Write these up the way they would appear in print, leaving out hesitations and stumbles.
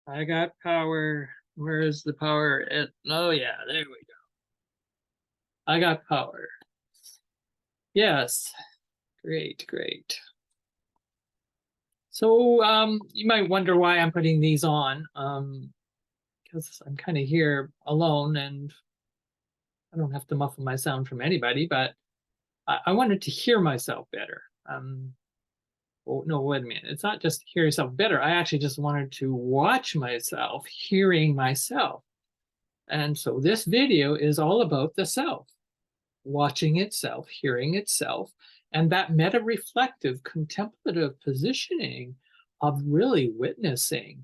I got power. Where is the power? Oh yeah, there we go. I got power. Yes. Great, great. So you might wonder why I'm putting these on. Because I'm kind of here alone and I don't have to muffle my sound from anybody, but I wanted to hear myself better. Oh, no, wait a minute. It's not just hear yourself better. I actually just wanted to watch myself hearing myself. And so this video is all about the self, watching itself, hearing itself, and that meta-reflective, contemplative positioning of really witnessing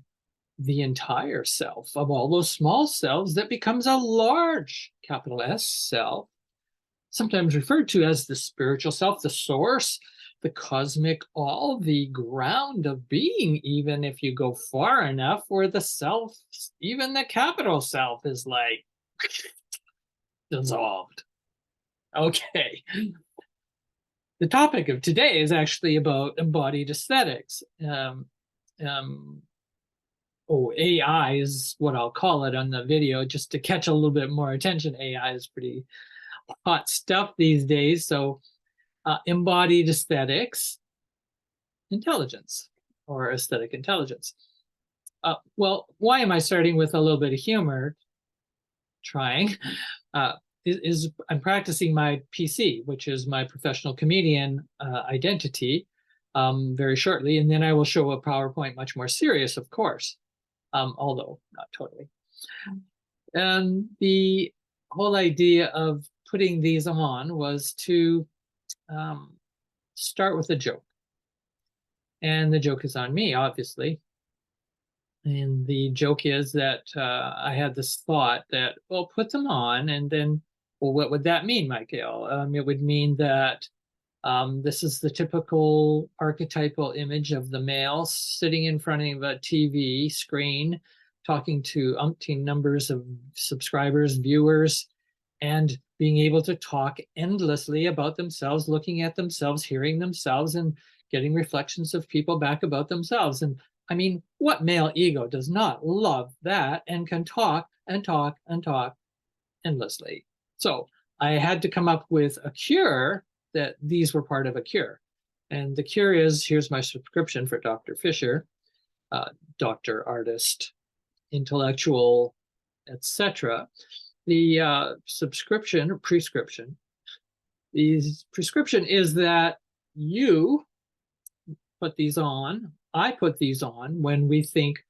the entire self of all those small selves that becomes a large, capital S self, sometimes referred to as the spiritual self, the source, the cosmic all, the ground of being, even if you go far enough where the self, even the capital self, is like dissolved. Okay. The topic of today is actually about embodied aesthetics. AI is what I'll call it on the video, just to catch a little bit more attention. AI is pretty hot stuff these days. So embodied aesthetics, intelligence, or aesthetic intelligence. Well, why am I starting with a little bit of humor? Trying. Is I'm practicing my PC, which is my professional comedian identity, very shortly, and then I will show a PowerPoint much more serious, of course, although not totally. And the whole idea of putting these on was to start with a joke. And the joke is on me, obviously. And the joke is that I had this thought that, well, put them on, and then, well, what would that mean, Michael? It would mean that this is the typical archetypal image of the male sitting in front of a TV screen, talking to umpteen numbers of subscribers, viewers, and being able to talk endlessly about themselves, looking at themselves, hearing themselves, and getting reflections of people back about themselves. And I mean, what male ego does not love that and can talk and talk and talk endlessly? So I had to come up with a cure that these were part of a cure. And the cure is, here's my subscription for Dr. Fisher, doctor, artist, intellectual, etc. The subscription or prescription, the prescription is that you put these on, I put these on when we think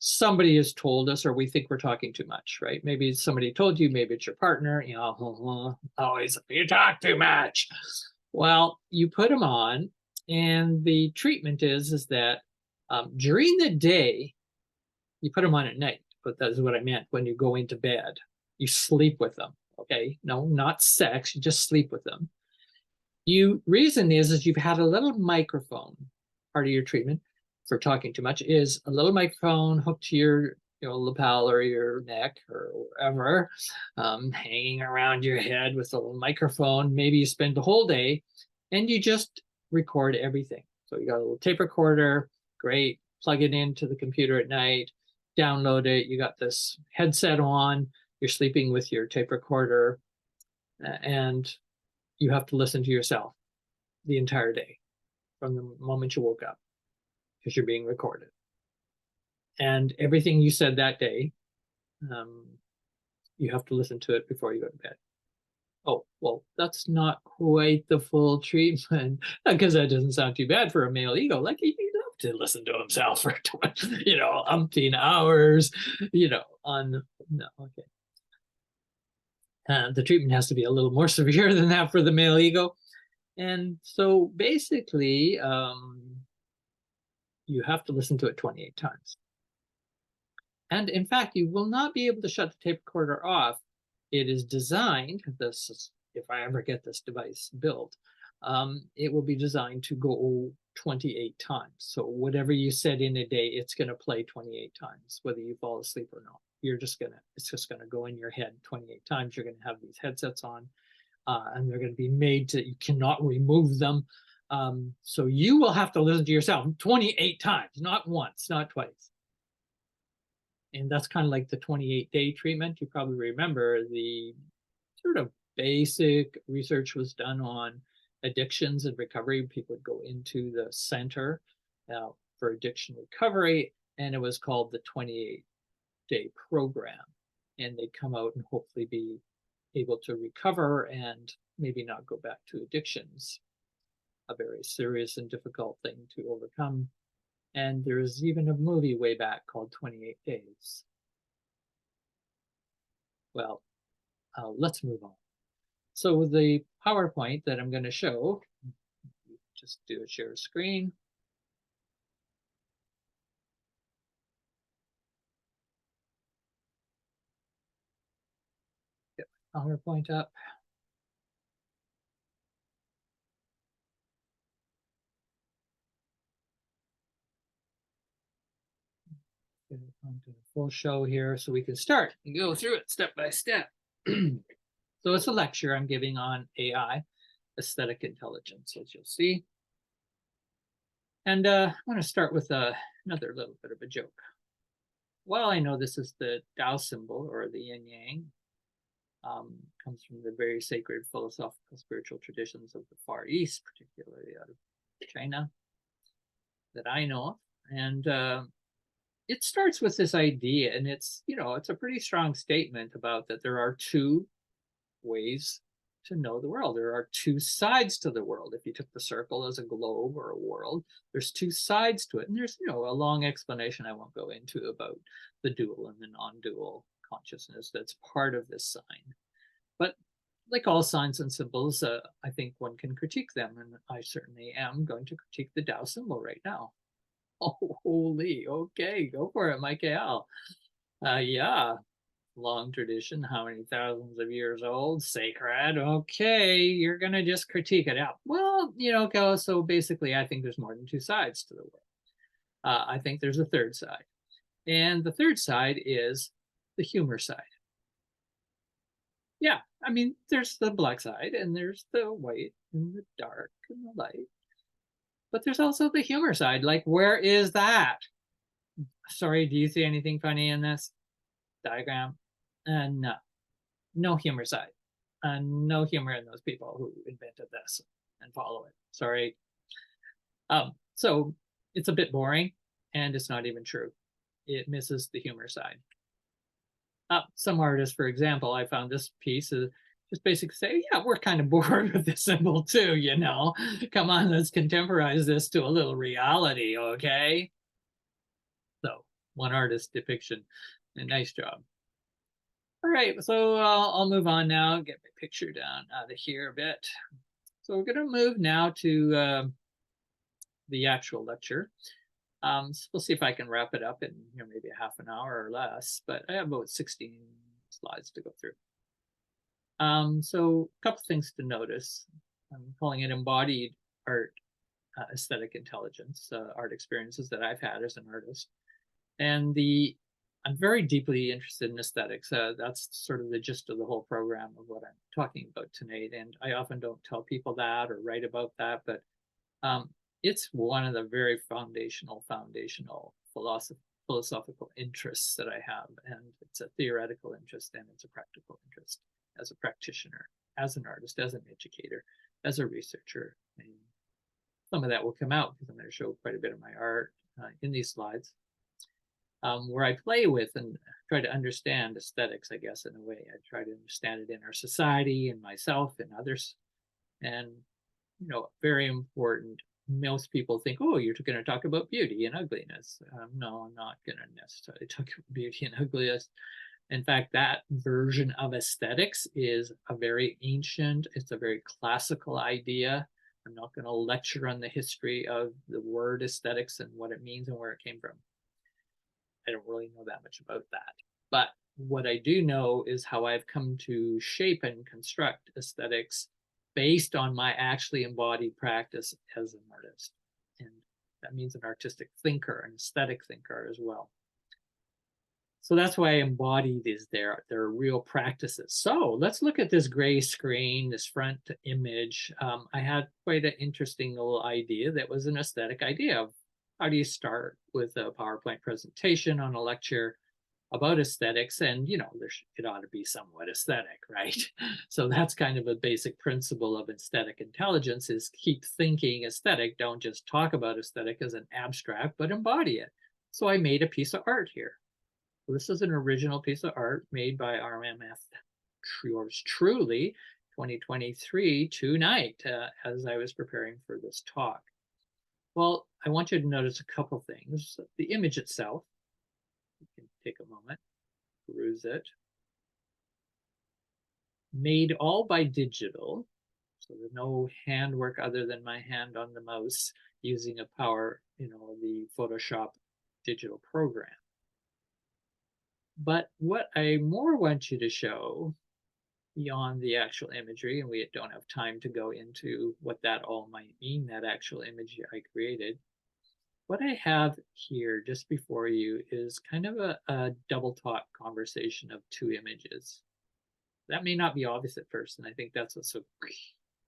somebody has told us or we think we're talking too much, right? Maybe somebody told you, maybe it's your partner, you know, always, you talk too much. Well, you put them on, and the treatment is that during the day, you put them on at night, but that's what I meant when you go into bed. You sleep with them, okay? No, not sex, you just sleep with them. Reason is you've had a little microphone, part of your treatment for talking too much is a little microphone hooked to your lapel or your neck or wherever, hanging around your head with a little microphone. Maybe you spend the whole day and you just record everything. So you got a little tape recorder, great, plug it into the computer at night, download it. You got this headset on, you're sleeping with your tape recorder, and you have to listen to yourself the entire day from the moment you woke up because you're being recorded. And everything you said that day, you have to listen to it before you go to bed. Oh, well, that's not quite the full treatment because that doesn't sound too bad for a male ego. Like he'd love to listen to himself for, umpteen hours, on, no, okay. The treatment has to be a little more severe than that for the male ego. And so basically, you have to listen to it 28 times. And in fact, you will not be able to shut the tape recorder off. It is designed, if I ever get this device built, it will be designed to go 28 times. So whatever you said in a day, it's going to play 28 times, whether you fall asleep or not. It's just going to go in your head 28 times. You're going to have these headsets on, and they're going to be made to, you cannot remove them. So you will have to listen to yourself 28 times, not once, not twice. And that's kind of like the 28-day treatment. You probably remember the sort of basic research was done on addictions and recovery. People would go into the center for addiction recovery, and it was called the 28-day program. And they'd come out and hopefully be able to recover and maybe not go back to addictions, a very serious and difficult thing to overcome. And there's even a movie way back called 28 Days. Well, let's move on. So the PowerPoint that I'm going to show, just do a share screen. Get my PowerPoint up. Get it onto the full show here so we can start and go through it step by step. So it's a lecture I'm giving on AI, aesthetic intelligence, as you'll see. And I want to start with another little bit of a joke. Well, I know this is the Tao symbol, or the yin yang. Comes from the very sacred philosophical spiritual traditions of the Far East, particularly out of China, that I know of. And it starts with this idea, and it's a pretty strong statement about that there are two ways to know the world. There are two sides to the world. If you took the circle as a globe or a world, there's two sides to it. And there's, a long explanation I won't go into about the dual and the non-dual consciousness that's part of this sign. But like all signs and symbols, I think one can critique them. And I certainly am going to critique the Tao symbol right now. Oh, holy, okay, go for it, Michael. Yeah, long tradition, how many thousands of years old, sacred. Okay, you're gonna just critique it out. Well, so basically I think there's more than two sides to the world. I think there's a third side, and the third side is the humor side. Yeah, I mean, there's the black side and there's the white and the dark and the light, but there's also the humor side. Like, where is that? Sorry, do you see anything funny in this diagram? No, no humor side. No humor in those people who invented this and follow it. Sorry. So it's a bit boring, and it's not even true. It misses the humor side. Some artists, for example, I found this piece is just basically say, yeah, we're kind of bored with this symbol too, Come on, let's contemporize this to a little reality, okay? So one artist depiction, and nice job. All right, so I'll move on now, get my picture down out of here a bit. So we're going to move now to the actual lecture. So we'll see if I can wrap it up in maybe a half an hour or less, but I have about 16 slides to go through. So a couple things to notice. I'm calling it embodied art aesthetic intelligence, art experiences that I've had as an artist. And I'm very deeply interested in aesthetics. That's sort of the gist of the whole program of what I'm talking about tonight. And I often don't tell people that or write about that, but it's one of the very foundational philosophical interests that I have. And it's a theoretical interest and it's a practical interest as a practitioner, as an artist, as an educator, as a researcher. And some of that will come out because I'm going to show quite a bit of my art in these slides. Where I play with and try to understand aesthetics, I guess, in a way. I try to understand it in our society and myself and others. And, very important. Most people think, oh, you're going to talk about beauty and ugliness. No, I'm not going to necessarily talk about beauty and ugliness. In fact, that version of aesthetics is a very ancient, it's a very classical idea. I'm not going to lecture on the history of the word aesthetics and what it means and where it came from. I don't really know that much about that. But what I do know is how I've come to shape and construct aesthetics based on my actually embodied practice as an artist. And that means an artistic thinker, an aesthetic thinker as well. So that's why embodied is there. There are real practices. So let's look at this gray screen, this front image. I had quite an interesting little idea that was an aesthetic idea of how do you start with a PowerPoint presentation on a lecture about aesthetics, and it ought to be somewhat aesthetic, right? So that's kind of a basic principle of aesthetic intelligence, is keep thinking aesthetic. Don't just talk about aesthetic as an abstract, but embody it. So I made a piece of art here. This is an original piece of art made by RMF, yours truly, 2023 tonight, as I was preparing for this talk. Well, I want you to notice a couple things. The image itself, you can take a moment, peruse it. Made all by digital, so there's no handwork other than my hand on the mouse using the Photoshop digital program. But what I more want you to show, beyond the actual imagery, and we don't have time to go into what that all might mean, that actual image I created, what I have here just before you is kind of a double talk conversation of two images. That may not be obvious at first, and I think that's what's so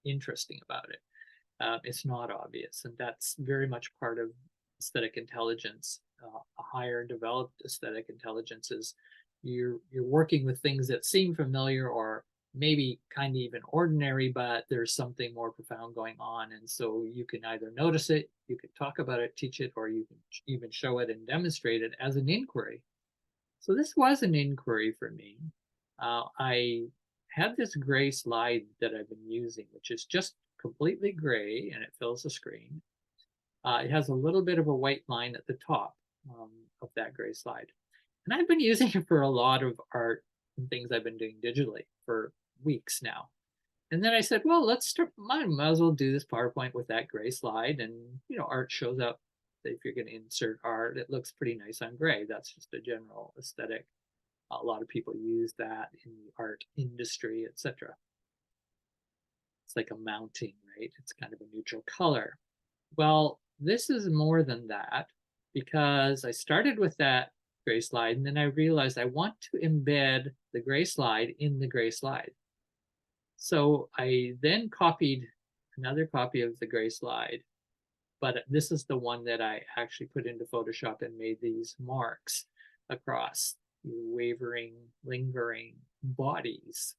interesting about it. It's not obvious, and that's very much part of aesthetic intelligence. A higher developed aesthetic intelligence is you're working with things that seem familiar or maybe kind of even ordinary, but there's something more profound going on. And so you can either notice it, you can talk about it, teach it, or you can even show it and demonstrate it as an inquiry. So this was an inquiry for me. I had this gray slide that I've been using, which is just completely gray, and it fills the screen. It has a little bit of a white line at the top of that gray slide. And I've been using it for a lot of art and things I've been doing digitally for weeks now. And then I said, well, let's start, might as well do this PowerPoint with that gray slide. And, art shows up. If you're going to insert art, it looks pretty nice on gray. That's just a general aesthetic. A lot of people use that in the art industry, etc. It's like a mounting, right? It's kind of a neutral color. Well, this is more than that, because I started with that gray slide, and then I realized I want to embed the gray slide in the gray slide. So I then copied another copy of the gray slide, but this is the one that I actually put into Photoshop and made these marks across the wavering, lingering bodies.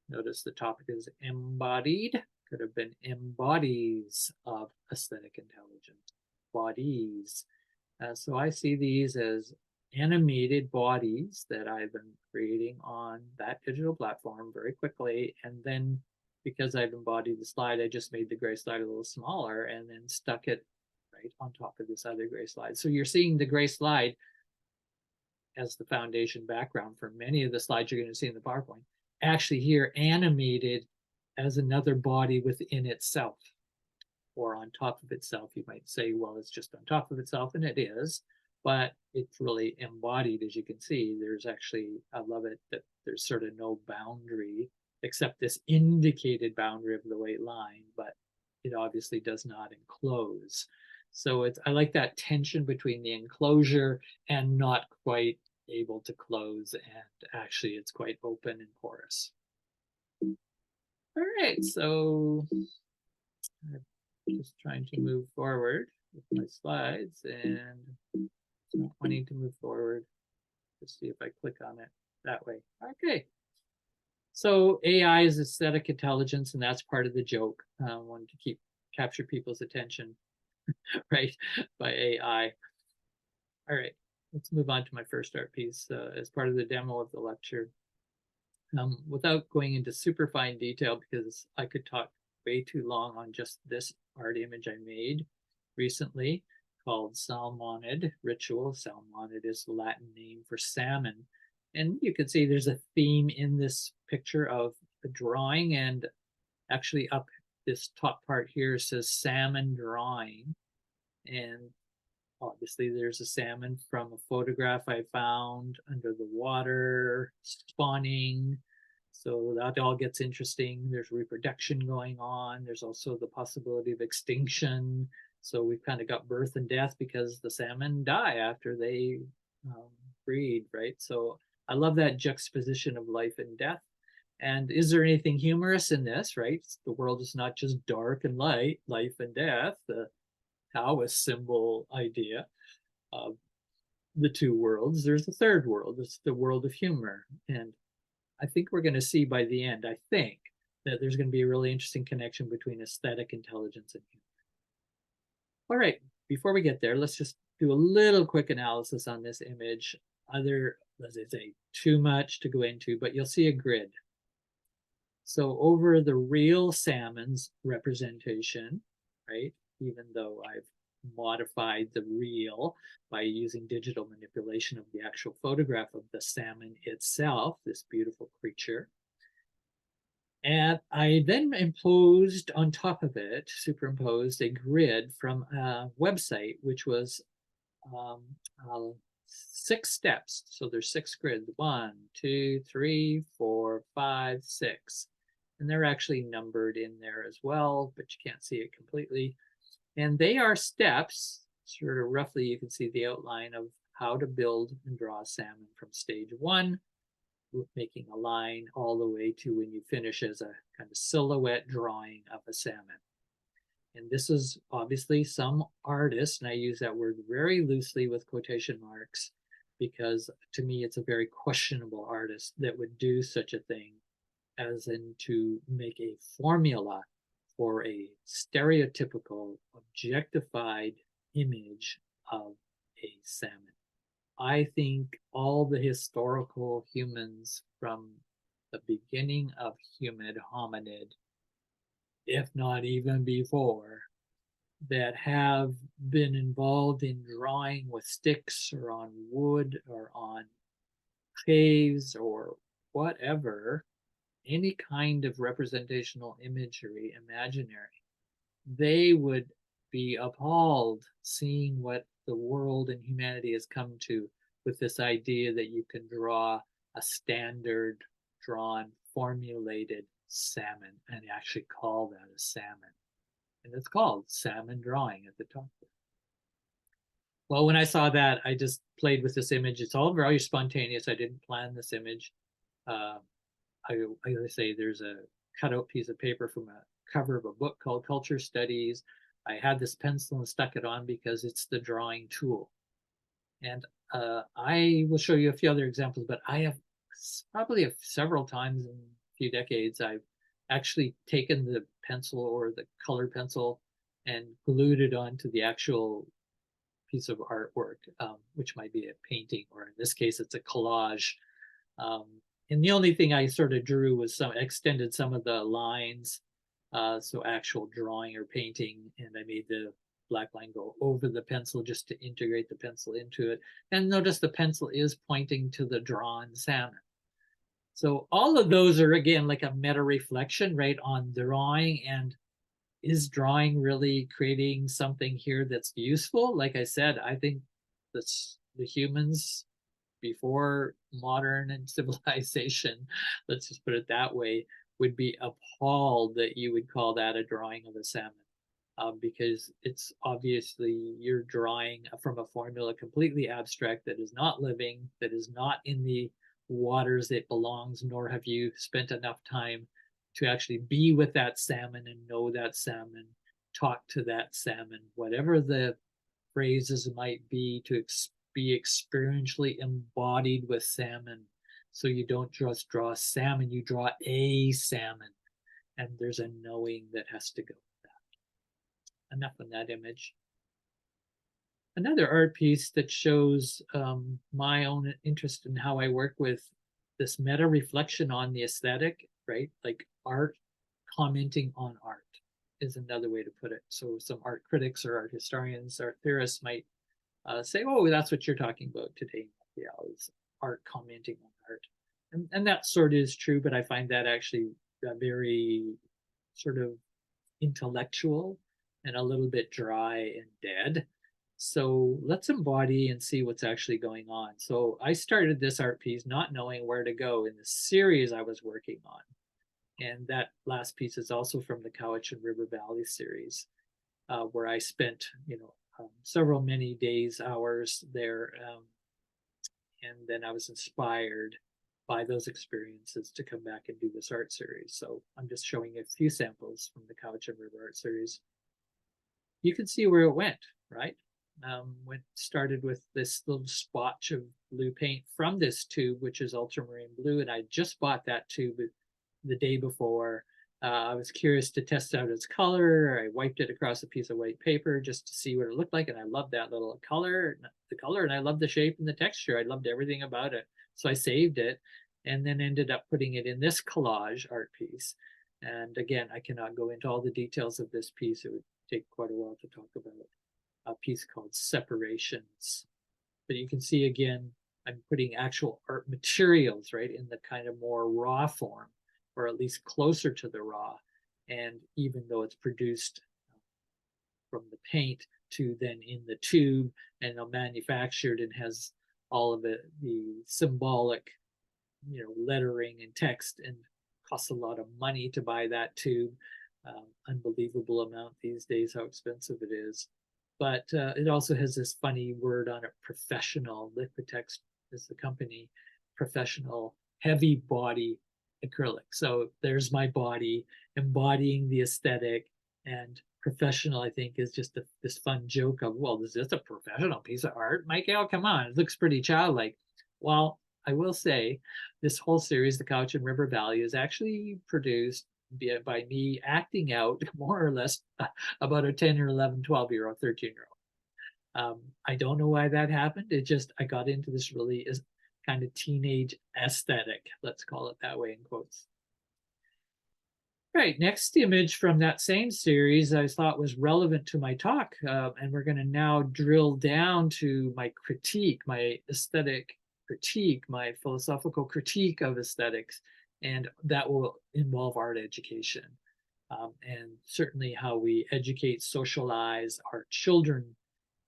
Notice the topic is embodied. Could have been embodies of aesthetic intelligence, bodies. So I see these as animated bodies that I've been creating on that digital platform very quickly. And then because I've embodied the slide, I just made the gray slide a little smaller and then stuck it right on top of this other gray slide. So you're seeing the gray slide as the foundation background for many of the slides you're going to see in the PowerPoint, actually here animated as another body within itself, or on top of itself. You might say, well, it's just on top of itself, and it is, but it's really embodied. As you can see, there's actually, I love it that there's sort of no boundary except this indicated boundary of the white line, but it obviously does not enclose. So I like that tension between the enclosure and not quite able to close, and actually it's quite open and porous. All right, so I'm just trying to move forward with my slides, and it's not wanting to move forward. Let's see if I click on it that way. Okay. So AI is aesthetic intelligence, and that's part of the joke. I wanted to capture people's attention, right, by AI. All right, let's move on to my first art piece as part of the demo of the lecture. Without going into super fine detail, because I could talk way too long on just this art image I made recently called Salmonid Ritual. Salmonid is the Latin name for salmon. And you can see there's a theme in this picture of a drawing, and actually up this top part here says salmon drawing. And obviously there's a salmon from a photograph I found under the water, spawning. So that all gets interesting. There's reproduction going on. There's also the possibility of extinction. So we've kind of got birth and death because the salmon die after they breed, right? So I love that juxtaposition of life and death. And is there anything humorous in this, right? The world is not just dark and light, life and death, the Taoist symbol idea. the two worlds, there's a third world. It's the world of humor. And I think we're going to see by the end, I think, that there's going to be a really interesting connection between aesthetic intelligence and humor. All right, before we get there, let's just do a little quick analysis on this image. As I say, too much to go into, but you'll see a grid. So over the real salmon's representation, right, even though I've modified the real by using digital manipulation of the actual photograph of the salmon itself, this beautiful creature. And I then imposed on top of it, superimposed a grid from a website, which was um, uh, 6 steps. So there's 6 grids, 1, 2, 3, 4, 5, 6. And they're actually numbered in there as well, but you can't see it completely. And they are steps, sort of roughly you can see the outline of how to build and draw salmon from stage 1, with making a line all the way to when you finish as a kind of silhouette drawing of a salmon. And this is obviously some artist, and I use that word very loosely with quotation marks, because to me it's a very questionable artist that would do such a thing as in to make a formula for a stereotypical, objectified image of a salmon. I think all the historical humans from the beginning of hominid, if not even before, that have been involved in drawing with sticks or on wood or on caves or whatever, any kind of representational imagery, imaginary, they would be appalled seeing what the world and humanity has come to with this idea that you can draw a standard drawn, formulated salmon and actually call that a salmon. And it's called salmon drawing at the top. Well, when I saw that, I just played with this image. It's all very spontaneous. I didn't plan this image. I say there's a cutout piece of paper from a cover of a book called Culture Studies. I had this pencil and stuck it on because it's the drawing tool. And I will show you a few other examples, but I have probably several times in a few decades, I've actually taken the pencil or the color pencil and glued it onto the actual piece of artwork, which might be a painting, or in this case, it's a collage. And the only thing I sort of drew was extended some of the lines, so actual drawing or painting, and I made the black line go over the pencil just to integrate the pencil into it. And notice the pencil is pointing to the drawn salmon. So all of those are, again, like a meta reflection, right, on drawing. And is drawing really creating something here that's useful? Like I said, I think that's the humans before modern and civilization, let's just put it that way, would be appalled that you would call that a drawing of a salmon. Because it's obviously you're drawing from a formula completely abstract that is not living, that is not in the waters it belongs, nor have you spent enough time to actually be with that salmon and know that salmon, talk to that salmon, whatever the phrases might be, to be experientially embodied with salmon. So you don't just draw salmon, you draw a salmon, and there's a knowing that has to go with that. Enough on that image. Another art piece that shows my own interest in how I work with this meta reflection on the aesthetic, right? Like art commenting on art is another way to put it. So some art critics or art historians, art theorists might say, oh, that's what you're talking about today, Mathiel, is art commenting on art. And that sort of is true, but I find that actually very sort of intellectual and a little bit dry and dead. So let's embody and see what's actually going on. So I started this art piece not knowing where to go in the series I was working on. And that last piece is also from the Cowichan River Valley series, where I spent, several many days, hours there. And then I was inspired by those experiences to come back and do this art series. So I'm just showing a few samples from the Cowichan River art series. You can see where it went, right? Started with this little spotch of blue paint from this tube, which is ultramarine blue, and I just bought that tube the day before. I was curious to test out its color. I wiped it across a piece of white paper just to see what it looked like, and I loved that little color, and I loved the shape and the texture. I loved everything about it. So I saved it and then ended up putting it in this collage art piece. And again, I cannot go into all the details of this piece. It would take quite a while to talk about it. A piece called Separations. But you can see again, I'm putting actual art materials, right, in the kind of more raw form, or at least closer to the raw. And even though it's produced from the paint to then in the tube and manufactured and has all of it, the symbolic, lettering and text, and costs a lot of money to buy that tube. Unbelievable amount these days, how expensive it is. But it also has this funny word on it, professional. Liquitex is the company, professional heavy body acrylic. So there's my body embodying the aesthetic, and professional, I think, is just this fun joke of, well, is this a professional piece of art, Michael? Come on, it looks pretty childlike. Well, I will say this whole series, The Couch in River Valley, is actually produced by me acting out more or less about a 10 or 11, 12-year-old, 13-year-old. I don't know why that happened. It just, I got into this really kind of teenage aesthetic, let's call it that way in quotes. Right, next image from that same series I thought was relevant to my talk, and we're going to now drill down to my critique, my aesthetic critique, my philosophical critique of aesthetics, and that will involve art education, and certainly how we educate, socialize our children,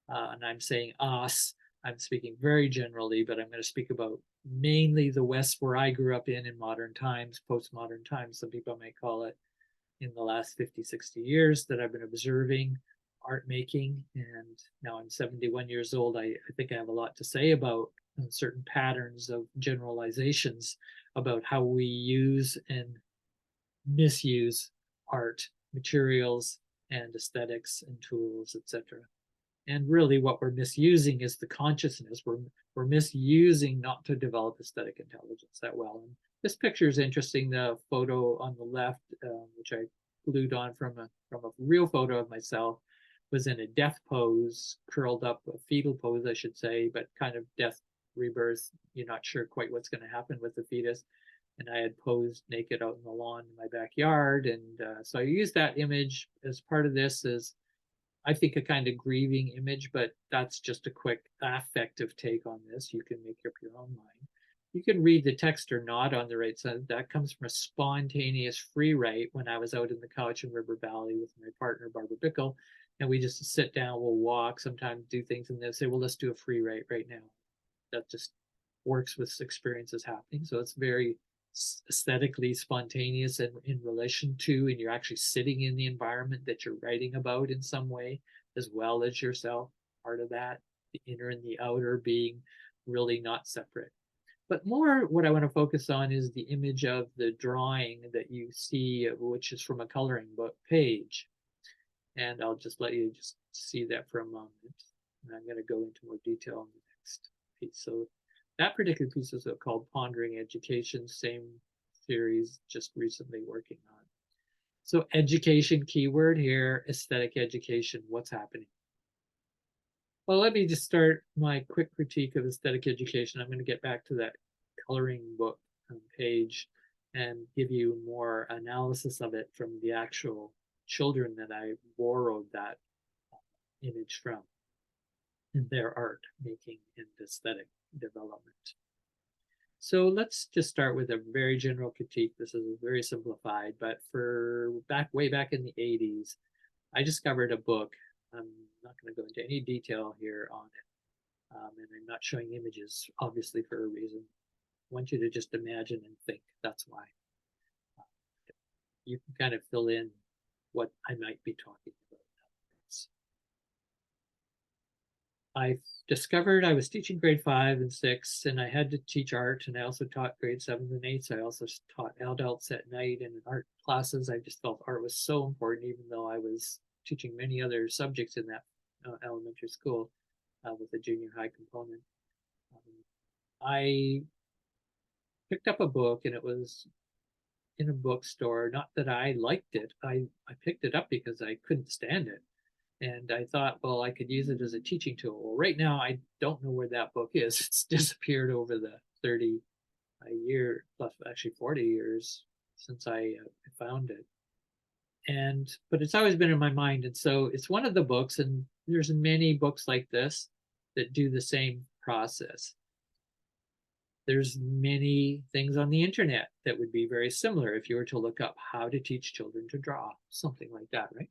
and I'm saying us, I'm speaking very generally, but I'm going to speak about mainly the West where I grew up in modern times, postmodern times, some people might call it, in the last 50, 60 years that I've been observing art making. And now I'm 71 years old. I think I have a lot to say about certain patterns of generalizations about how we use and misuse art materials and aesthetics and tools, etc. And really what we're misusing is the consciousness. We're misusing not to develop aesthetic intelligence that well. And this picture is interesting. The photo on the left, which I glued on from a real photo of myself, was in a death pose, curled up, a fetal pose, I should say, but kind of death rebirth. You're not sure quite what's going to happen with the fetus. And I had posed naked out in the lawn in my backyard. And so I used that image as part of this as, I think, a kind of grieving image, but that's just a quick affective take on this. You can make up your own mind. You can read the text or not on the right side. That comes from a spontaneous free write when I was out in the Couch in River Valley with my partner, Barbara Bickle, and we just sit down, we'll walk, sometimes do things, and they'll say, well, let's do a free write right now. That just works with experiences happening. So it's very aesthetically spontaneous and in relation to, and you're actually sitting in the environment that you're writing about in some way, as well as yourself, part of that, the inner and the outer being really not separate. But more what I want to focus on is the image of the drawing that you see, which is from a coloring book page. And I'll just let you just see that for a moment. And I'm going to go into more detail on the next piece. So that particular piece is called Pondering Education, same series, just recently working on. So education keyword here, aesthetic education, what's happening? Well, let me just start my quick critique of aesthetic education. I'm going to get back to that coloring book page and give you more analysis of it from the actual children that I borrowed that image from in their art making and aesthetic development. So let's just start with a very general critique. This is very simplified, but for way back in the 80s, I discovered a book. I'm not going to go into any detail here on it, and I'm not showing images, obviously, for a reason. I want you to just imagine and think. That's why. You can kind of fill in what I might be talking about. I discovered I was teaching grade 5 and 6, and I had to teach art, and I also taught grade 7 and 8. So I also taught adults at night and in art classes. I just felt art was so important, even though I was teaching many other subjects in that elementary school. with a junior high component. I picked up a book, and it was in a bookstore. Not that I liked it. I picked it up because I couldn't stand it. And I thought, well, I could use it as a teaching tool. Well, right now, I don't know where that book is. It's disappeared over the 30 year, plus actually 40 years since I found it. But it's always been in my mind. And so it's one of the books, and there's many books like this that do the same process. There's many things on the internet that would be very similar if you were to look up how to teach children to draw, something like that, right?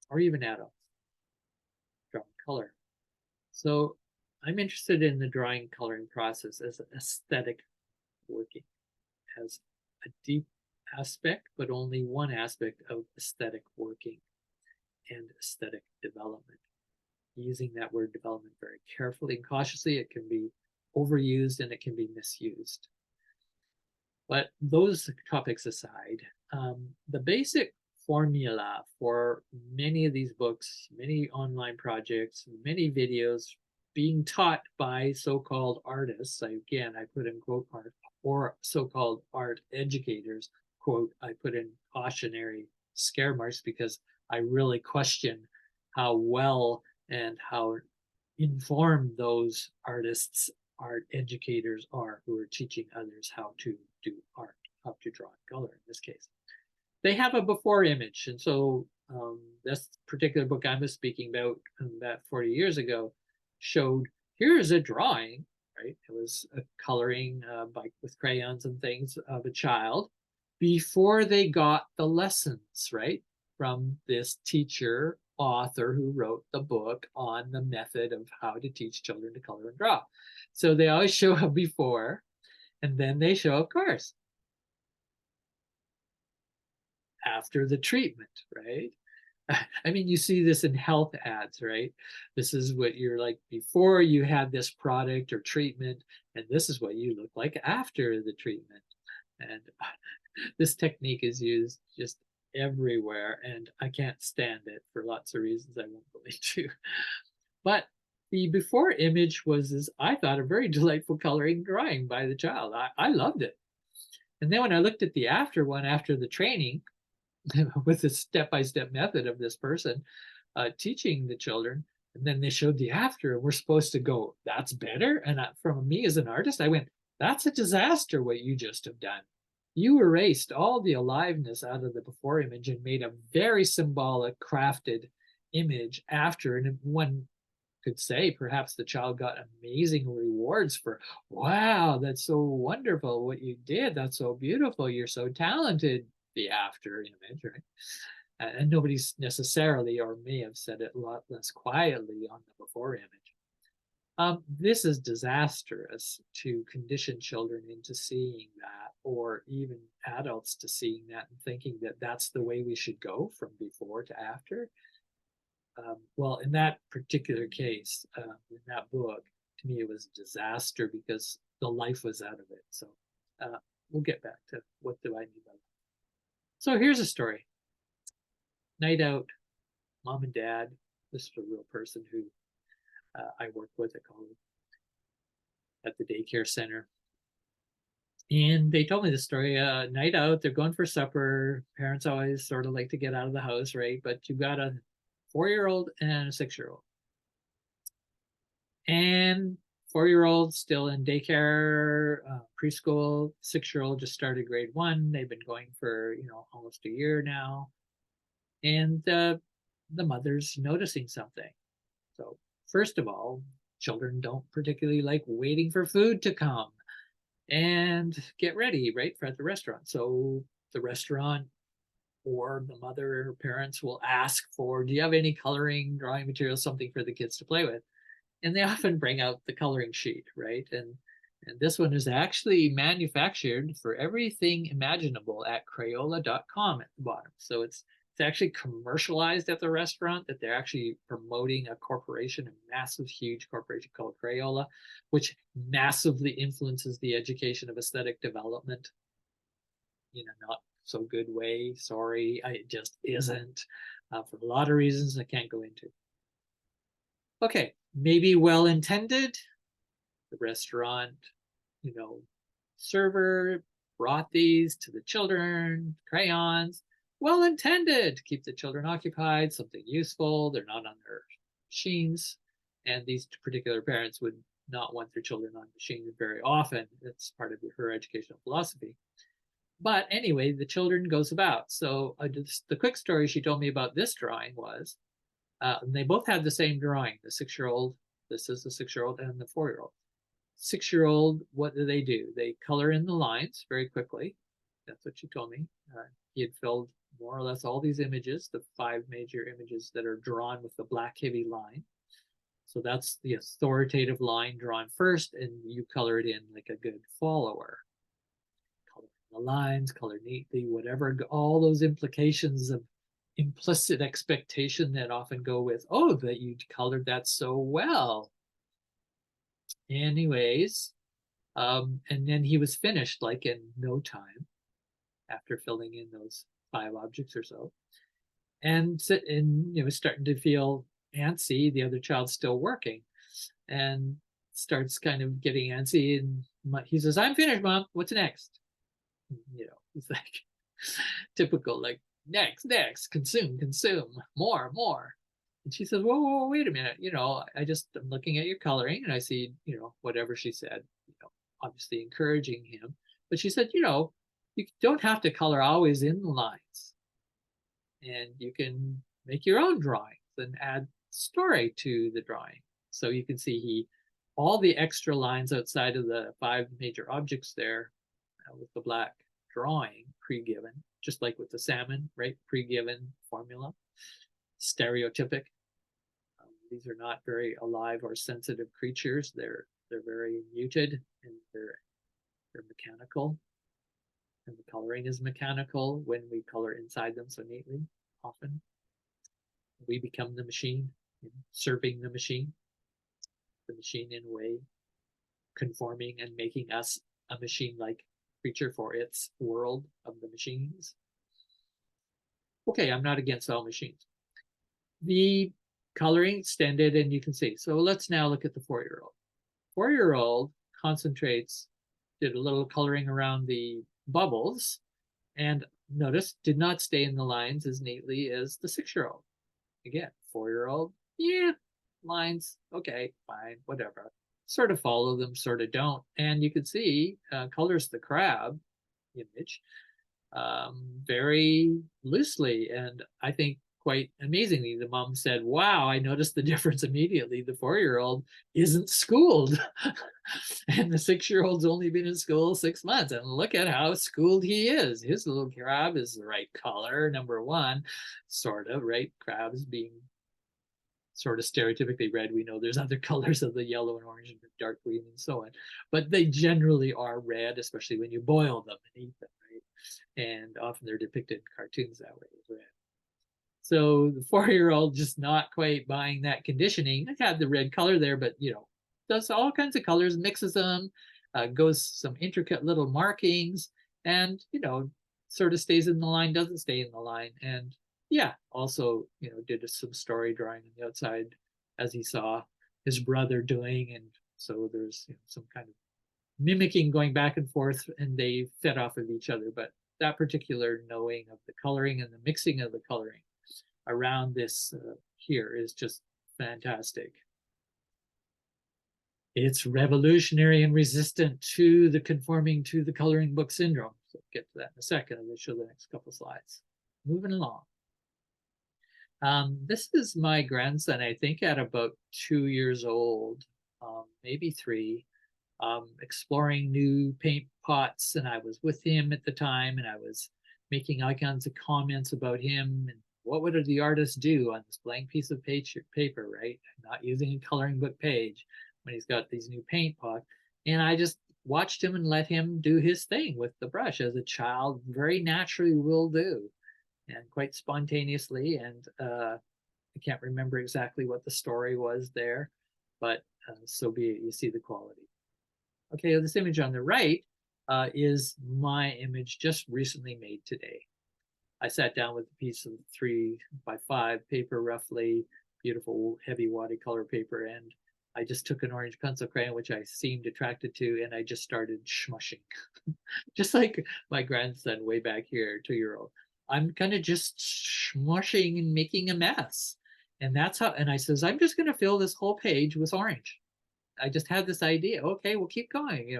Or even adults, drawing color. So I'm interested in the drawing coloring process as an aesthetic working, as a deep aspect, but only one aspect of aesthetic working and aesthetic development. Using that word development very carefully and cautiously. It can be overused and it can be misused. But those topics aside, the basic formula for many of these books, many online projects, many videos being taught by so-called artists, I put in quote art, or so-called art educators, quote, I put in cautionary scare marks because I really question how well and how informed those artists, art educators are who are teaching others how to do art, how to draw and color in this case. They have a before image. And so this particular book I was speaking about that 40 years ago showed here's a drawing, right? It was a coloring with crayons and things of a child before they got the lessons, right? From this teacher author who wrote the book on the method of how to teach children to color and draw. So they always show a before, and then they show, of course, after the treatment, right? I mean, you see this in health ads, right? This is what you're like before you had this product or treatment, and this is what you look like after the treatment. And this technique is used just everywhere, and I can't stand it for lots of reasons I won't go into. But the before image was, I thought, a very delightful coloring drawing by the child. I loved it. And then when I looked at the after one, after the training, with the step-by-step method of this person teaching the children, and then they showed the after, and we're supposed to go, that's better. And from me as an artist, I went, that's a disaster what you just have done. You erased all the aliveness out of the before image and made a very symbolic, crafted image after. And one could say perhaps the child got amazing rewards for, wow, that's so wonderful what you did. That's so beautiful. You're so talented. The after image, right? And nobody's necessarily, or may have said it a lot less quietly on the before image. This is disastrous to condition children into seeing that, or even adults to seeing that and thinking that that's the way we should go from before to after. Well, in that particular case, in that book, to me, it was a disaster because the life was out of it. So we'll get back to what do I mean by that. So here's a story. Night out, mom and dad. This is a real person who I work with at college at the daycare center. And they told me the story. Night out, they're going for supper. Parents always sort of like to get out of the house, right? But you've got a 4-year-old and a 6-year-old. And 4-year-old still in daycare, preschool. 6-year-old just started grade 1. They've been going for almost a year now, and the mother's noticing something. So first of all, children don't particularly like waiting for food to come and get ready, right, for at the restaurant. So the restaurant or the mother or parents will ask for, do you have any coloring, drawing materials, something for the kids to play with? And they often bring out the coloring sheet, right? And this one is actually manufactured for everything imaginable at Crayola.com at the bottom. So it's actually commercialized at the restaurant, that they're actually promoting a corporation, a massive, huge corporation called Crayola, which massively influences the education of aesthetic development. Not so good way. Sorry, it just isn't, for a lot of reasons I can't go into. Okay, maybe well-intended. The restaurant, you know, server brought these to the children, crayons, well-intended to keep the children occupied, something useful. They're not on their machines. And these particular parents would not want their children on machines very often. It's part of her educational philosophy. But anyway, the children goes about. So the quick story she told me about this drawing was, and they both had the same drawing, the 6-year-old, this is the 6-year-old and the 4-year-old. 6-year-old, what do? They color in the lines very quickly. That's what she told me. He had filled more or less all these images, the 5 major images that are drawn with the black heavy line. So that's the authoritative line drawn first, and you color it in like a good follower. Color the lines, color neatly, whatever, all those implications of implicit expectation that often go with, oh, that you colored that so well. Anyways, and then he was finished like in no time after filling in those 5 objects or so. And was starting to feel antsy. The other child's still working and starts kind of getting antsy. And he says, I'm finished, Mom. What's next? He's like typical, like next, consume, more. And she says, whoa, wait a minute. I'm looking at your coloring and I see, whatever she said, obviously encouraging him. But she said, you don't have to color always in the lines. And you can make your own drawings and add story to the drawing. So you can see all the extra lines outside of the 5 major objects there with the black drawing pre-given, just like with the salmon, right? Pre-given formula, stereotypic. These are not very alive or sensitive creatures. They're very muted and they're mechanical. And the coloring is mechanical when we color inside them so neatly. Often we become the machine, serving the machine in a way, conforming and making us a machine-like creature for its world of the machines. Okay, I'm not against all machines. The coloring extended, and you can see. So let's now look at the 4-year-old. 4-year-old concentrates, did a little coloring around the bubbles, and notice did not stay in the lines as neatly as the 6-year-old. Again, 4-year-old, yeah, lines, okay, fine, whatever. Sort of follow them, sort of don't. And you can see colors the crab image very loosely. And I think quite amazingly, the mom said, wow, I noticed the difference immediately. The 4-year-old isn't schooled. And the 6-year-old's only been in school 6 months. And look at how schooled he is. His little crab is the right color, number 1, sort of, right? Crabs being sort of stereotypically red. We know there's other colors of the yellow and orange and dark green and so on. But they generally are red, especially when you boil them and eat them, right? And often they're depicted in cartoons that way as red. So the 4-year-old just not quite buying that conditioning. It had the red color there, but does all kinds of colors, mixes them, goes some intricate little markings, and sort of stays in the line, doesn't stay in the line, and yeah, also did some story drawing on the outside as he saw his brother doing, and so there's some kind of mimicking going back and forth, and they fed off of each other. But that particular knowing of the coloring and the mixing of the coloring around this here is just fantastic. It's revolutionary and resistant to the conforming to the coloring book syndrome. So we'll get to that in a second. I'll show the next couple slides. Moving along. This is my grandson, I think at about 2 years old, maybe 3, exploring new paint pots. And I was with him at the time, and I was making all kinds of comments about him and what would the artist do on this blank piece of paper, right? Not using a coloring book page when he's got these new paint pots. And I just watched him and let him do his thing with the brush as a child very naturally will do, and quite spontaneously. And I can't remember exactly what the story was there, but so be it. You see the quality. Okay, this image on the right is my image just recently made today. I sat down with a piece of 3 by 5 paper, roughly, beautiful heavy watercolor paper, and I just took an orange pencil crayon, which I seemed attracted to, and I just started smushing. Just like my grandson way back here, 2-year-old. I'm kind of just smushing and making a mess. And that's how, and I says, I'm just going to fill this whole page with orange. I just had this idea. Okay, we'll keep going.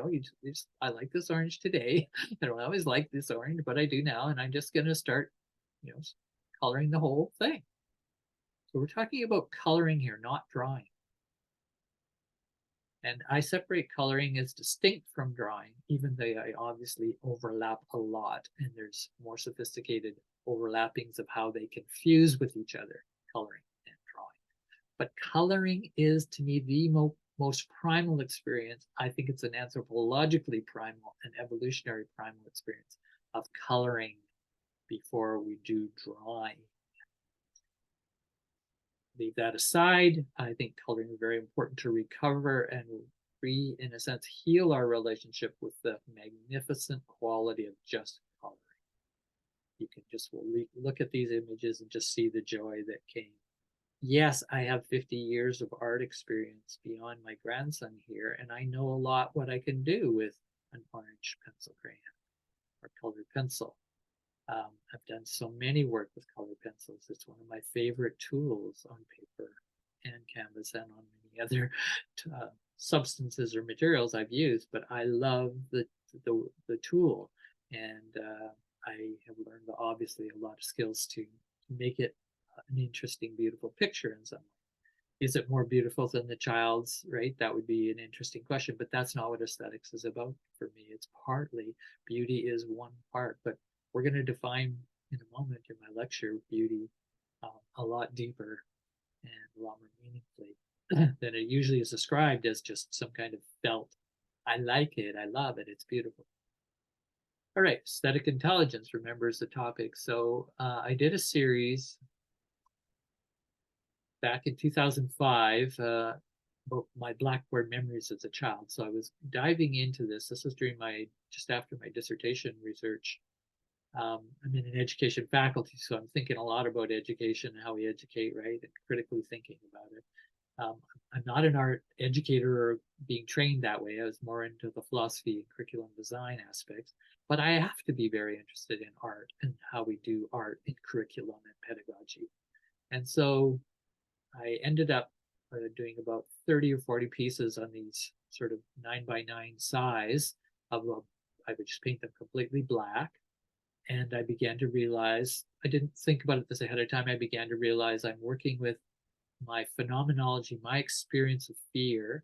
I like this orange today. I don't always like this orange, but I do now. And I'm just going to start, you know, coloring the whole thing. So we're talking about coloring here, not drawing. And I separate coloring as distinct from drawing, even though I obviously overlap a lot, and there's more sophisticated overlappings of how they can fuse with each other, coloring and drawing. But coloring is, to me, the most primal experience. I think it's an anthropologically primal and evolutionary primal experience of coloring before we do drawing. Leave that aside. I think coloring is very important to recover and in a sense, heal our relationship with the magnificent quality of just coloring. You can just look at these images and just see the joy that came. Yes, I have 50 years of art experience beyond my grandson here, and I know a lot what I can do with an orange pencil crayon or colored pencil. I've done so many work with colored pencils. It's one of my favorite tools on paper and canvas and on many other substances or materials I've used, but I love the tool, and I have learned obviously a lot of skills to make it an interesting, beautiful picture in some way. Is it more beautiful than the child's, right? That would be an interesting question, but that's not what aesthetics is about for me. It's partly, beauty is one part, but we're going to define in a moment in my lecture beauty a lot deeper and a lot more meaningfully than it usually is described as just some kind of felt. I like it, I love it, it's beautiful. All right, aesthetic intelligence, remember, is the topic. So I did a series back in 2005 about my Blackboard memories as a child. So I was diving into this. This was during just after my dissertation research. I'm in an education faculty, so I'm thinking a lot about education and how we educate, right? And critically thinking about it. I'm not an art educator or being trained that way. I was more into the philosophy and curriculum design aspects, but I have to be very interested in art and how we do art in curriculum and pedagogy. And so I ended up doing about 30 or 40 pieces on these sort of 9x9 size of I would just paint them completely black. And I began to realize, I didn't think about it this ahead of time, I began to realize I'm working with my phenomenology, my experience of fear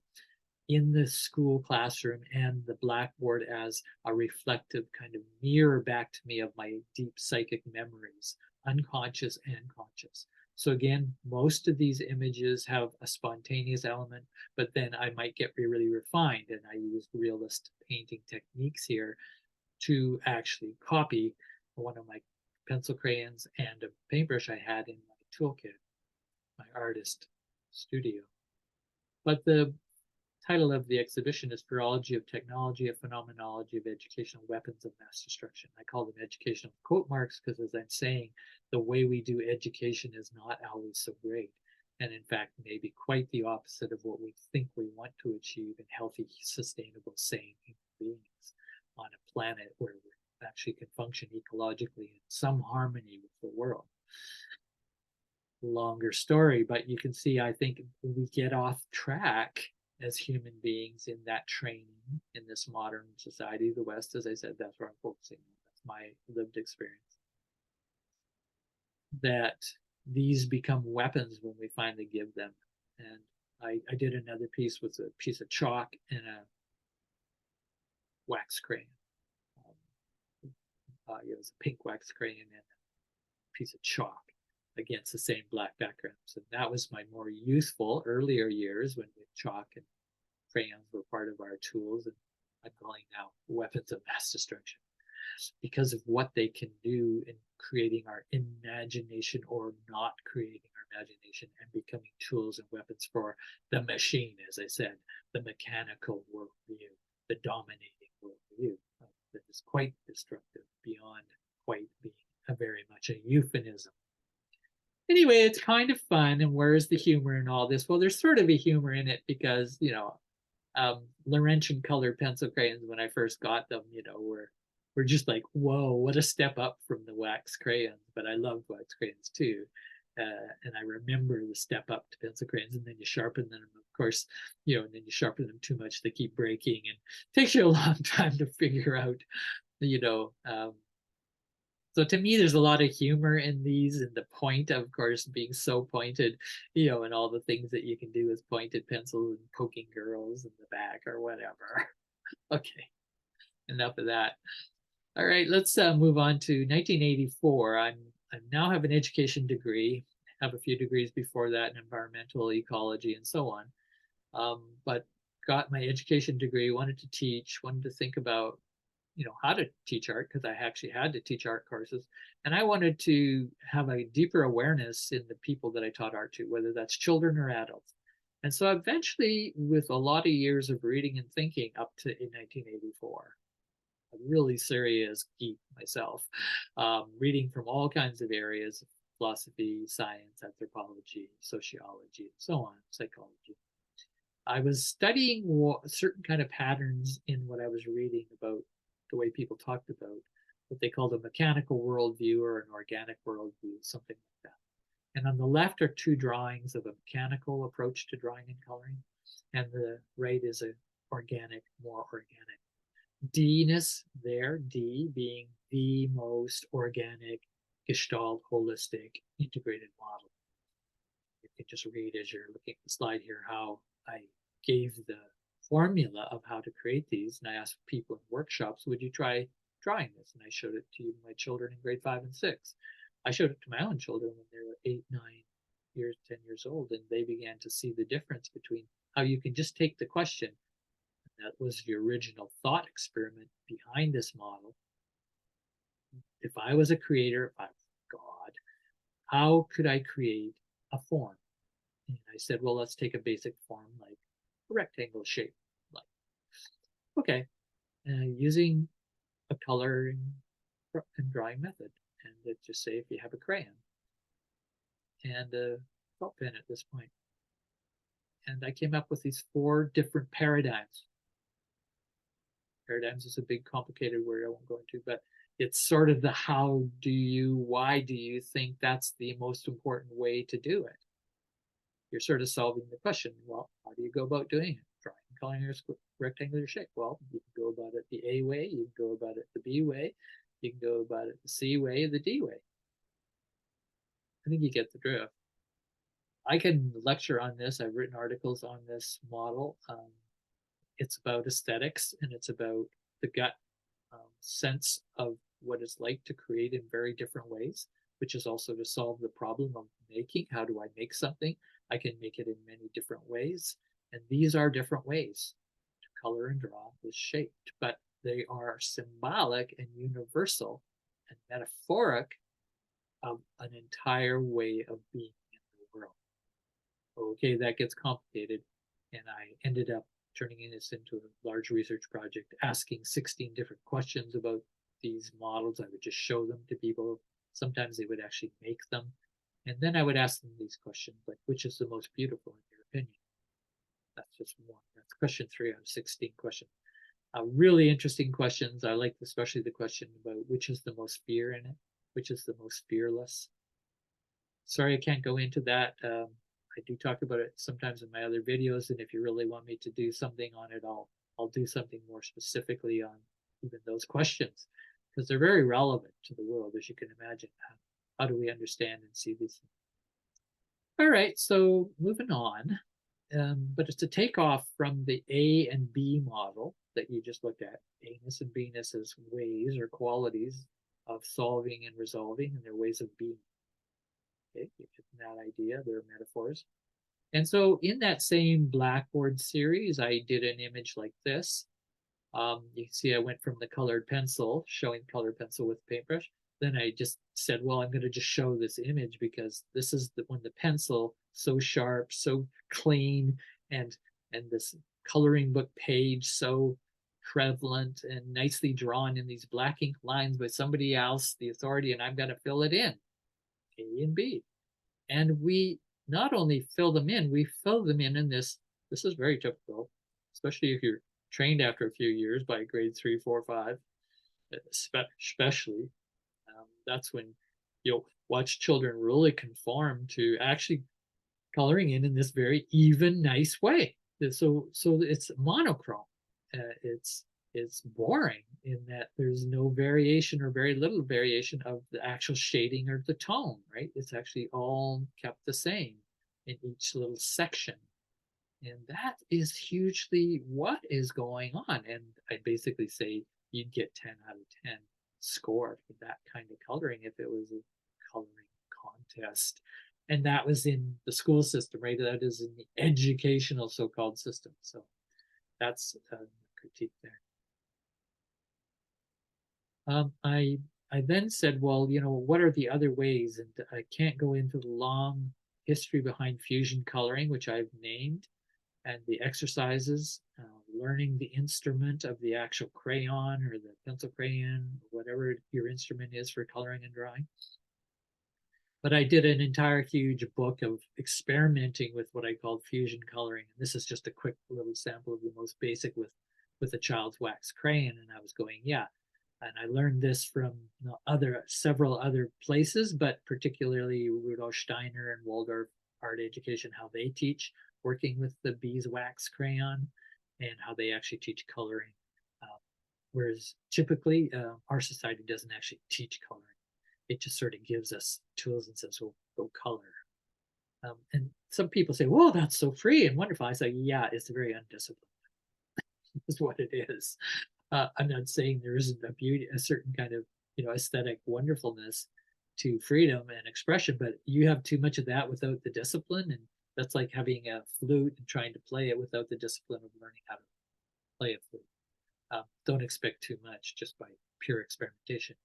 in the school classroom and the blackboard as a reflective kind of mirror back to me of my deep psychic memories, unconscious and conscious. So again, most of these images have a spontaneous element, but then I might get really refined, and I use realist painting techniques here to actually copy one of my pencil crayons and a paintbrush I had in my toolkit, my artist studio. But the title of the exhibition is Virology of Technology, a Phenomenology of Educational Weapons of Mass Destruction. I call them educational quote marks because, as I'm saying, the way we do education is not always so great. And in fact, maybe quite the opposite of what we think we want to achieve in healthy, sustainable, sane human beings on a planet where we actually can function ecologically in some harmony with the world. Longer story, but you can see, I think we get off track as human beings in that training in this modern society, the West. As I said, that's where I'm focusing on. That's my lived experience. That these become weapons when we finally give them. And I did another piece with a piece of chalk and a wax crayon. It was a pink wax crayon and a piece of chalk against the same black background. So that was my more youthful, earlier years when chalk and crayons were part of our tools, and I'm calling now weapons of mass destruction because of what they can do in creating our imagination or not creating our imagination and becoming tools and weapons for the machine, as I said, the mechanical worldview, the dominating worldview that is quite destructive beyond quite being very much a euphemism. Anyway, it's kind of fun. And where's the humor in all this? Well, there's sort of a humor in it because, Laurentian colored pencil crayons, when I first got them, were just like, whoa, what a step up from the wax crayons. But I loved wax crayons too. And I remember the step up to pencil crayons, and then you sharpen them, of course, and then you sharpen them too much, they keep breaking, and it takes you a long time to figure out, you know, um, so to me, there's a lot of humor in these, and the point, of course, being so pointed, and all the things that you can do with pointed pencils and poking girls in the back or whatever. Okay, enough of that. All right, let's move on to 1984. I now have an education degree. Have a few degrees before that in environmental ecology and so on. But got my education degree, wanted to teach, wanted to think about how to teach art, because I actually had to teach art courses, and I wanted to have a deeper awareness in the people that I taught art to, whether that's children or adults. And so eventually, with a lot of years of reading and thinking up to in 1984, a really serious geek myself, reading from all kinds of areas: philosophy, science, anthropology, sociology, and so on, psychology. I was studying certain kind of patterns in what I was reading about the way people talked about what they called a mechanical worldview or an organic worldview, something like that. And on the left are two drawings of a mechanical approach to drawing and coloring, and the right is a organic, more organic. D-ness there, D being the most organic, gestalt, holistic, integrated model. You can just read as you're looking at the slide here how I gave the formula of how to create these. And I asked people in workshops, would you try drawing this? And I showed it to my children in grade 5 and 6. I showed it to my own children when they were 8, 9 years, 10 years old, and they began to see the difference between how you can just take the question. That was the original thought experiment behind this model. If I was a creator, if I was God, how could I create a form? And I said, well, let's take a basic form like a rectangle shape. Like, okay, using a coloring and drawing method. And let's just say if you have a crayon and a felt pen at this point. And I came up with these 4 different paradigms. Paradigms is a big complicated word I won't go into, but it's sort of the why do you think that's the most important way to do it? You're sort of solving the question. Well, how do you go about doing it? Drawing and coloring a rectangular shape. Well, you can go about it the A way, you can go about it the B way, you can go about it the C way, the D way. I think you get the drift. I can lecture on this. I've written articles on this model. It's about aesthetics, and it's about the gut sense of what it's like to create in very different ways, which is also to solve the problem of making. How do I make something? I can make it in many different ways. And these are different ways to color and draw this shape, but they are symbolic and universal and metaphoric of an entire way of being in the world. Okay, that gets complicated. And I ended up turning this into a large research project, asking 16 different questions about these models. I would just show them to people. Sometimes they would actually make them. And then I would ask them these questions, like, which is the most beautiful in your opinion? That's just one. That's question 3 out of 16 questions. Really interesting questions. I like especially the question about which is the most fear in it, which is the most fearless. Sorry, I can't go into that. I do talk about it sometimes in my other videos, and if you really want me to do something on it, I'll do something more specifically on even those questions, because they're very relevant to the world, as you can imagine. How do we understand and see these things? All right, so moving on, but it's to take off from the A and B model that you just looked at. A-ness and B-ness as ways or qualities of solving and resolving, and their ways of being. Okay, you get that idea, they're metaphors. And so in that same Blackboard series, I did an image like this. You can see I went from the colored pencil, showing colored pencil with paintbrush. Then I just said, well, I'm going to just show this image because this is when the pencil, so sharp, so clean, and this coloring book page so prevalent and nicely drawn in these black ink lines by somebody else, the authority, and I'm going to fill it in, A and B. And we not only fill them in, we fill them in this is very typical, especially if you're trained after a few years by grade 3, 4, 5, especially. That's when you'll watch children really conform to actually coloring in this very even, nice way. So it's monochrome. It's boring in that there's no variation or very little variation of the actual shading or the tone, right? It's actually all kept the same in each little section. And that is hugely what is going on. And I basically say you'd get 10 out of 10 score for that kind of coloring if it was a coloring contest. And that was in the school system, right? That is in the educational so-called system. So that's a critique there. I then said, well, what are the other ways? And I can't go into the long history behind fusion coloring, which I've named, and the exercises, learning the instrument of the actual crayon or the pencil crayon, whatever your instrument is for coloring and drawing. But I did an entire huge book of experimenting with what I called fusion coloring. And this is just a quick little sample of the most basic with a child's wax crayon. And I was going, yeah. And I learned this from several other places, but particularly Rudolf Steiner and Waldorf Art Education, how they teach working with the beeswax crayon and how they actually teach coloring. Whereas typically our society doesn't actually teach coloring. It just sort of gives us tools and says, well, go color. And some people say, well, that's so free and wonderful. I say, yeah, it's very undisciplined. Is what it is. I'm not saying there isn't a beauty, a certain kind of aesthetic wonderfulness to freedom and expression, but you have too much of that without the discipline, and that's like having a flute and trying to play it without the discipline of learning how to play a flute. Don't expect too much just by pure experimentation.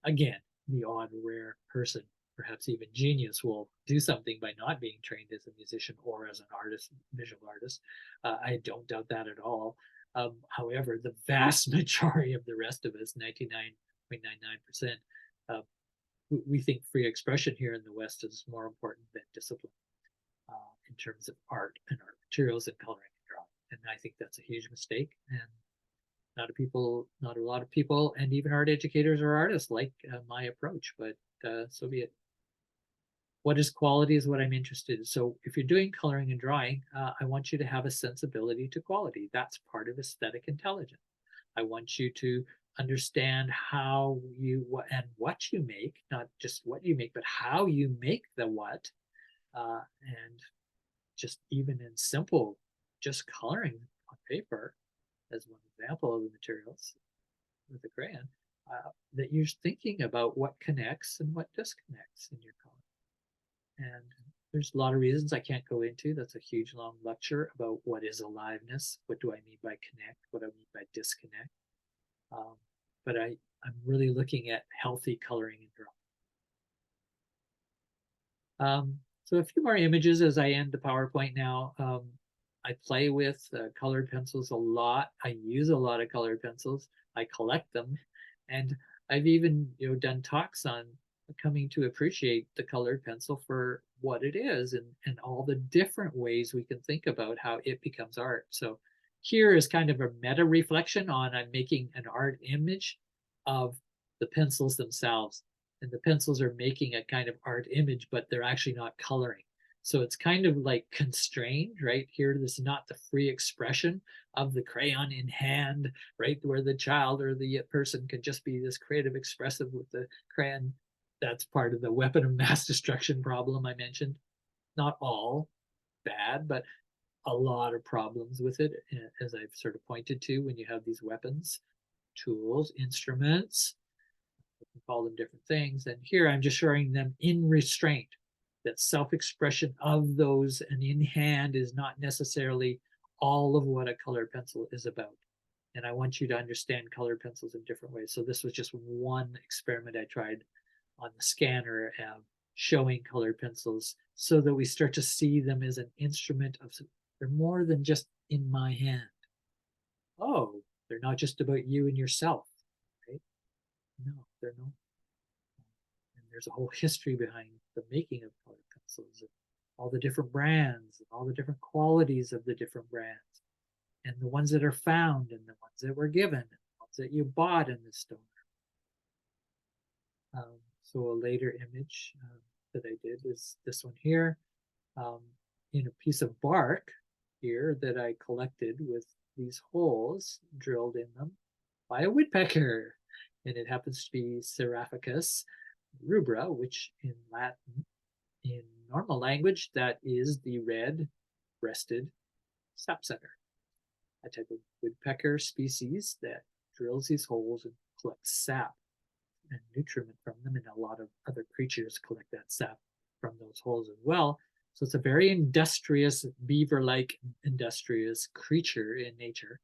Again, the odd, rare person, perhaps even genius, will do something by not being trained as a musician or as an artist, visual artist. I don't doubt that at all. However, the vast majority of the rest of us, 99.99%, we think free expression here in the West is more important than discipline in terms of art and art materials and coloring and drawing. And I think that's a huge mistake. And not a lot of people, and even art educators or artists like my approach, but so be it. What is quality is what I'm interested in. So if you're doing coloring and drawing, I want you to have a sensibility to quality. That's part of aesthetic intelligence. I want you to understand how what you make, not just what you make, but how you make the what. And just even in simple, just coloring on paper, as one example of the materials with a crayon, that you're thinking about what connects and what disconnects in your color. And there's a lot of reasons I can't go into. That's a huge long lecture about what is aliveness, what do I mean by connect, what do I mean by disconnect. But I'm really looking at healthy coloring and drawing. So a few more images as I end the PowerPoint now. I play with colored pencils a lot. I use a lot of colored pencils. I collect them. And I've even done talks on coming to appreciate the colored pencil for what it is and all the different ways we can think about how it becomes art. So here is kind of a meta reflection on I'm making an art image of the pencils themselves. And the pencils are making a kind of art image, but they're actually not coloring. So it's kind of like constrained, right? Here, this is not the free expression of the crayon in hand, right? Where the child or the person can just be this creative expressive with the crayon. That's part of the weapon of mass destruction problem I mentioned. Not all bad, but a lot of problems with it, as I've sort of pointed to when you have these weapons, tools, instruments, you can call them different things. And here I'm just showing them in restraint, that self-expression of those and in hand is not necessarily all of what a colored pencil is about. And I want you to understand colored pencils in different ways. So this was just one experiment I tried on the scanner, showing colored pencils so that we start to see them as an instrument of, they're more than just in my hand. Oh, they're not just about you and yourself, right? No, they're not. And there's a whole history behind the making of colored pencils. pencils, and all the different brands, and all the different qualities of the different brands, and the ones that are found, and the ones that were given, and the ones that you bought in the store. So a later image that I did is this one here, in a piece of bark here that I collected with these holes drilled in them by a woodpecker. And it happens to be Seraphicus rubra, which in Latin, in normal language, that is the red-breasted sapsetter, a type of woodpecker species that drills these holes and collects sap and nutriment from them, and a lot of other creatures collect that sap from those holes as well. So it's a very industrious, beaver-like industrious creature in nature.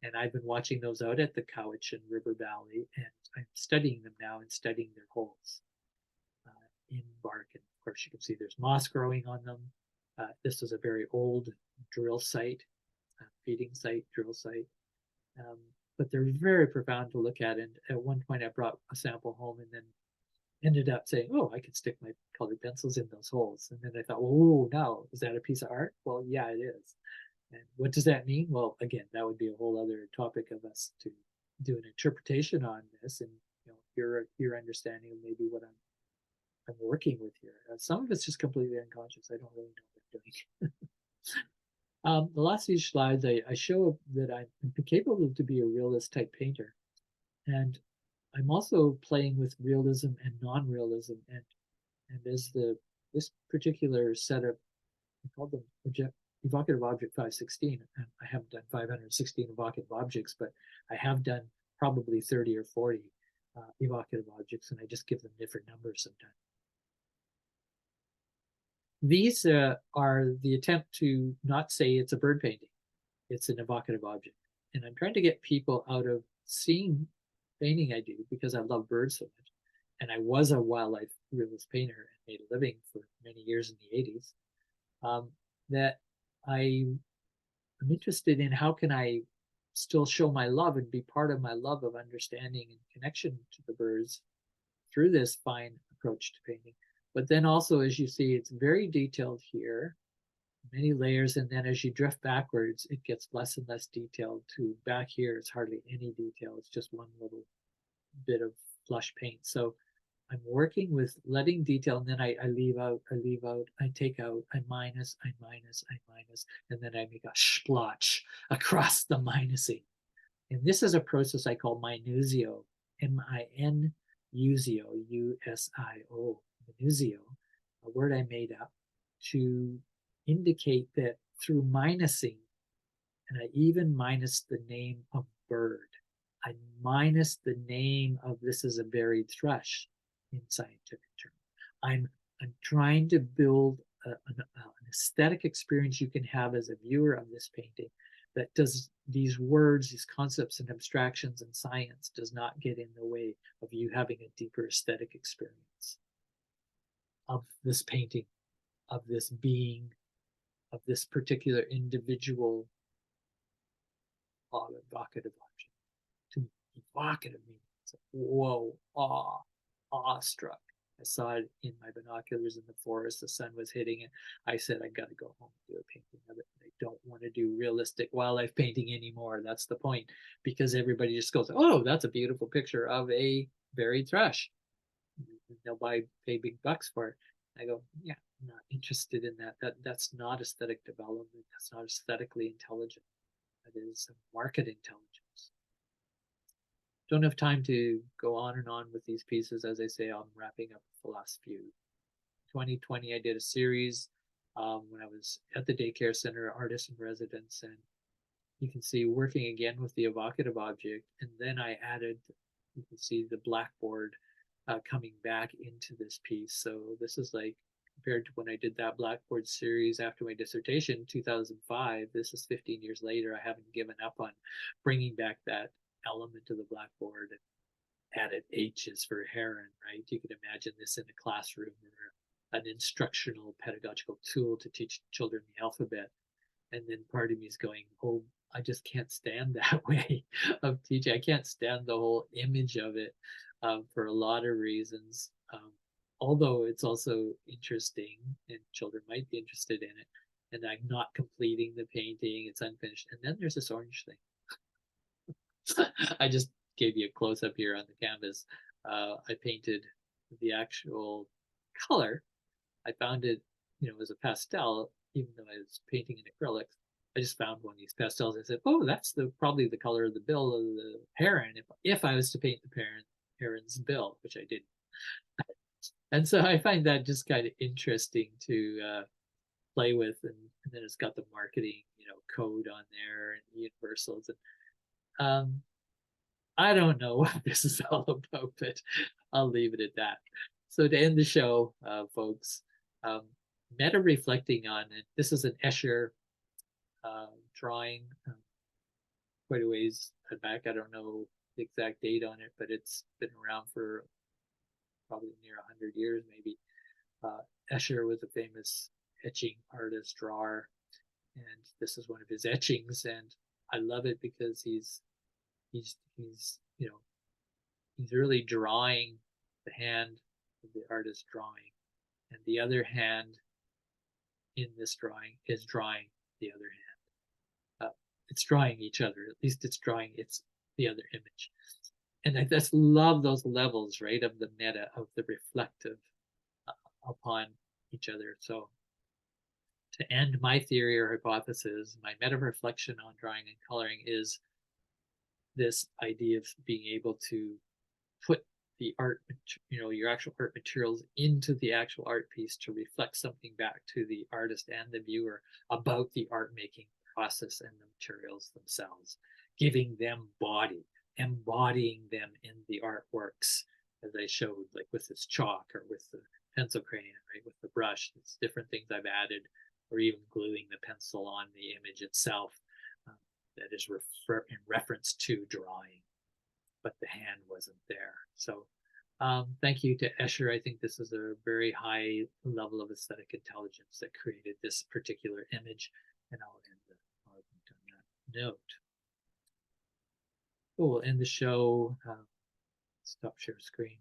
And I've been watching those out at the Cowichan River Valley, and I'm studying them now and studying their holes in bark. And of course, you can see there's moss growing on them. This is a very old drill site, feeding site, drill site. But they're very profound to look at. And at one point, I brought a sample home and then ended up saying, oh, I could stick my colored pencils in those holes. And then I thought, oh, no, is that a piece of art? Well, yeah, it is. And what does that mean? Well, again, that would be a whole other topic of us to do an interpretation on this, and your understanding of maybe what I'm working with here. Some of it's just completely unconscious. I don't really know what I'm doing. The last few slides, I show that I'm capable to be a realist type painter, and I'm also playing with realism and non-realism, and as this particular setup, I called them evocative object 516. I haven't done 516 evocative objects, but I have done probably 30 or 40 evocative objects, and I just give them different numbers sometimes. These are the attempt to not say it's a bird painting, it's an evocative object. And I'm trying to get people out of seeing painting I do because I love birds so much. And I was a wildlife realist painter and made a living for many years in the 80s. That I'm interested in how can I still show my love and be part of my love of understanding and connection to the birds through this fine approach to painting. But then also, as you see, it's very detailed here, many layers, and then as you drift backwards, it gets less and less detailed to back here, it's hardly any detail. It's just one little bit of flush paint. So I'm working with letting detail, and then I leave out, I take out, I minus, and then I make a splotch across the minusing. And this is a process I call minusio, M-I-N-U-S-I-O, minusio, a word I made up to indicate that through minusing, and I even minus the name of bird, I minus the name of this is a buried thrush in scientific terms. I'm trying to build an aesthetic experience you can have as a viewer of this painting that does these words, these concepts and abstractions and science does not get in the way of you having a deeper aesthetic experience of this painting, of this being, of this particular individual evocative object. To evocative means, whoa, awestruck. I saw it in my binoculars in the forest. The sun was hitting it. I said, I got to go home and do a painting of it. I don't want to do realistic wildlife painting anymore. That's the point, because everybody just goes, oh, that's a beautiful picture of a buried thrush. They'll pay big bucks for it. I go, yeah, I'm not interested in that. That's not aesthetic development. That's not aesthetically intelligent. That is market intelligence. Don't have time to go on and on with these pieces. As I say, I'm wrapping up the last few. 2020, I did a series when I was at the daycare center, artist in residence, and you can see working again with the evocative object. And then I added, you can see the blackboard coming back into this piece. So this is like, compared to when I did that blackboard series after my dissertation, 2005, this is 15 years later. I haven't given up on bringing back that element of the blackboard and added H's for heron, right? You can imagine this in a classroom or an instructional pedagogical tool to teach children the alphabet. And then part of me is going, oh, I just can't stand that way of teaching. I can't stand the whole image of it for a lot of reasons. although it's also interesting and children might be interested in it, and I'm not completing the painting, it's unfinished. And then there's this orange thing. I just gave you a close up here on the canvas. I painted the actual color. I found it, as a pastel, even though I was painting in acrylics. I just found one of these pastels. I said, "Oh, that's probably the color of the bill of the heron." If I was to paint the heron's bill, which I did, and so I find that just kind of interesting to play with, and then it's got the marketing, code on there and universals, and um, I don't know what this is all about, but I'll leave it at that. So to end the show, folks, um, meta reflecting on it. This is an Escher drawing, quite a ways back. I don't know the exact date on it, but it's been around for probably near 100 years, maybe. Escher was a famous etching artist, drawer, and this is one of his etchings, and I love it because he's he's really drawing the hand of the artist drawing, and the other hand in this drawing is drawing the other hand. It's drawing each other. At least it's drawing the other image. And I just love those levels, right, of the meta, of the reflective upon each other. So to end my theory or hypothesis, my meta reflection on drawing and coloring is this idea of being able to put the art, your actual art materials into the actual art piece to reflect something back to the artist and the viewer about the art making process and the materials themselves, giving them body, embodying them in the artworks, as I showed, like with this chalk or with the pencil crayon, right, with the brush. It's different things I've added, or even gluing the pencil on the image itself, that is in reference to drawing, but the hand wasn't there. So thank you to Escher. I think this is a very high level of aesthetic intelligence that created this particular image, and I'll end the PowerPoint on that note. We'll end the show. Stop share screen.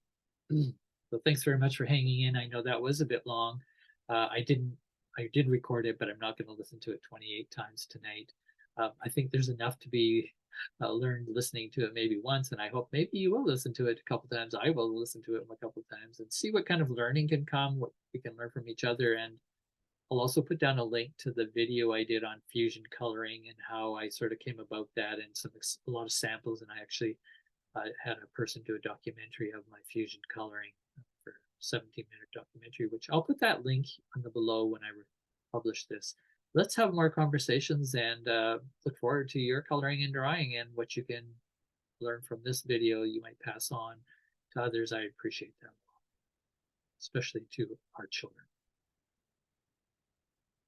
So thanks very much for hanging in. I know that was a bit long. I did record it, but I'm not going to listen to it 28 times tonight. I think there's enough to be learned listening to it maybe once, and I hope maybe you will listen to it a couple times. I will listen to it a couple times and see what kind of learning can come, what we can learn from each other. And I'll also put down a link to the video I did on fusion coloring and how I sort of came about that, and a lot of samples. And I actually had a person do a documentary of my fusion coloring for a 17-minute documentary, which I'll put that link on the below when I publish this. Let's have more conversations, and look forward to your coloring and drawing and what you can learn from this video you might pass on to others. I appreciate that, especially to our children.